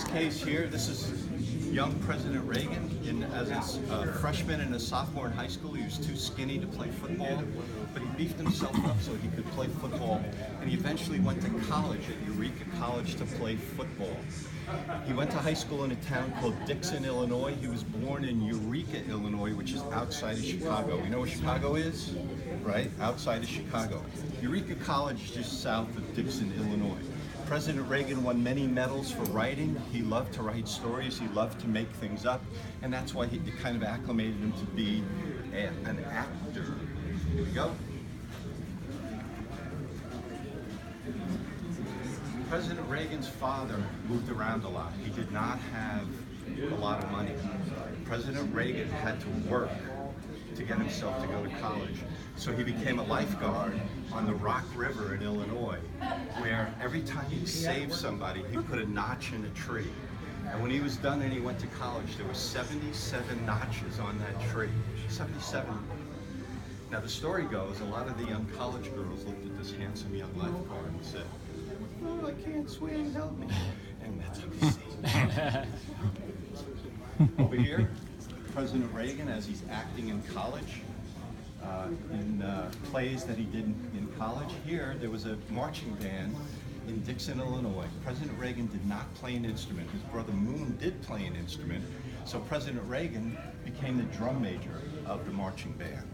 this case here, this is young President Reagan as a freshman and a sophomore in high school. He was too skinny to play football, but he beefed himself up so he could play football. And he eventually went to college at Eureka College to play football. He went to high school in a town called Dixon, Illinois. He was born in Eureka, Illinois, which is outside of Chicago. You know where Chicago is? Right? Outside of Chicago. Eureka College is just south of Dixon, Illinois. President Reagan won many medals for writing. He loved to write stories. He loved to make things up. And that's why it kind of acclimated him to be an actor. Here we go. President Reagan's father moved around a lot. He did not have a lot of money. President Reagan had to work to get himself to go to college. So he became a lifeguard on the Rock River in Illinois, where every time he saved somebody, he put a notch in a tree. And when he was done and he went to college, there were 77 notches on that tree. 77. Now the story goes, a lot of the young college girls looked at this handsome young lifeguard and said, "Oh, I can't swim, help me." And that's how we see. Over here, President Reagan, as he's acting in college, in plays that he did in college. Here, there was a marching band in Dixon, Illinois. President Reagan did not play an instrument. His brother Moon did play an instrument. So President Reagan became the drum major of the marching band.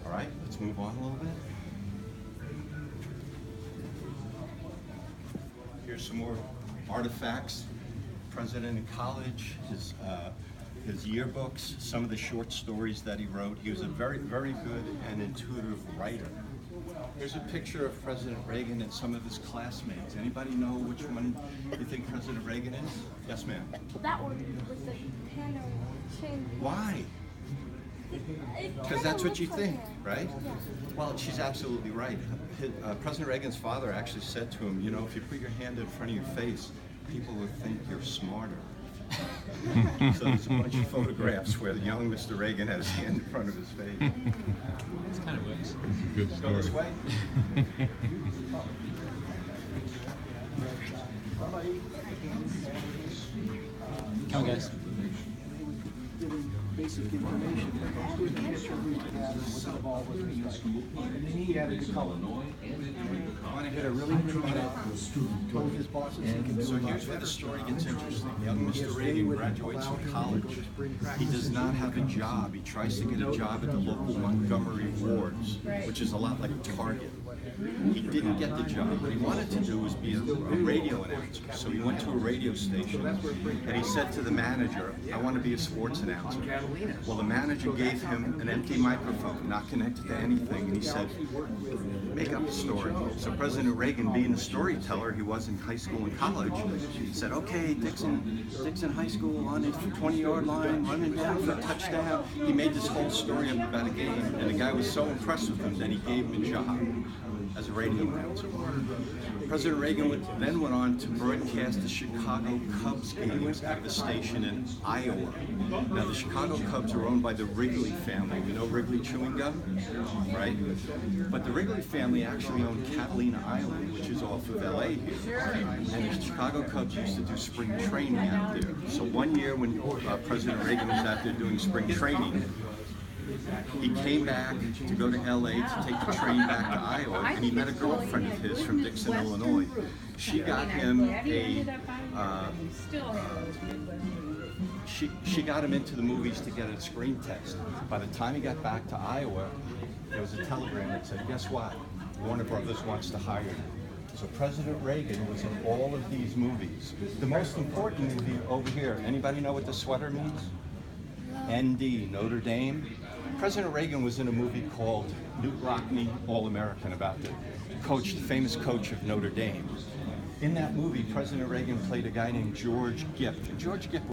All right, let's move on a little bit. Here's some more artifacts. President in college, his yearbooks, some of the short stories that he wrote. He was a very, very good and intuitive writer. Here's a picture of President Reagan and some of his classmates. Anybody know which one you think President Reagan is? Yes, ma'am. That one with the hand chin. Why? Because that's what you think, right? Well, she's absolutely right. President Reagan's father actually said to him, you know, if you put your hand in front of your face, people will think you're smarter. So there's a bunch of photographs where the young Mr. Reagan had his hand in front of his face. It's kind of works. Good story. Go this way. Come on, guys. Basic information. And then he added the color. I want to hit a really told his bosses. So here's where the story gets interesting. Young Mr. Reagan graduates from college. He does not have a job. He tries to get a job at the local Montgomery Wards, which is a lot like Target. He didn't get the job. What he wanted to do was be a radio announcer. So he went to a radio station and he said to the manager, I want to be a sports announcer. Well, the manager gave him an empty microphone, not connected to anything, and he said, make up a story. So President Reagan, being the storyteller he was in high school and college, said, okay, Dixon High School on his 20-yard line, running down for a touchdown. He made this whole story up about a game, and the guy was so impressed with him that he gave him a job as a radio announcer. President Reagan then went on to broadcast the Chicago Cubs games at the station in Iowa. Now the Chicago Cubs are owned by the Wrigley family. You know Wrigley chewing gum, right? But the Wrigley family actually owned Catalina Island, which is off of LA here. And the Chicago Cubs used to do spring training out there. So one year when President Reagan was out there doing spring training, he came back to go to LA to take the train back to Iowa, and he met a girlfriend of his from Dixon, Illinois. She got him she got him into the movies to get a screen test. By the time he got back to Iowa, there was a telegram that said, guess what? Warner Brothers wants to hire you. So President Reagan was in all of these movies. The most important movie over here, anybody know what the sweater means? ND, Notre Dame. President Reagan was in a movie called Newt Rockne, All-American, about the coach, the famous coach of Notre Dame. In that movie, President Reagan played a guy named George Gipp. George Gipp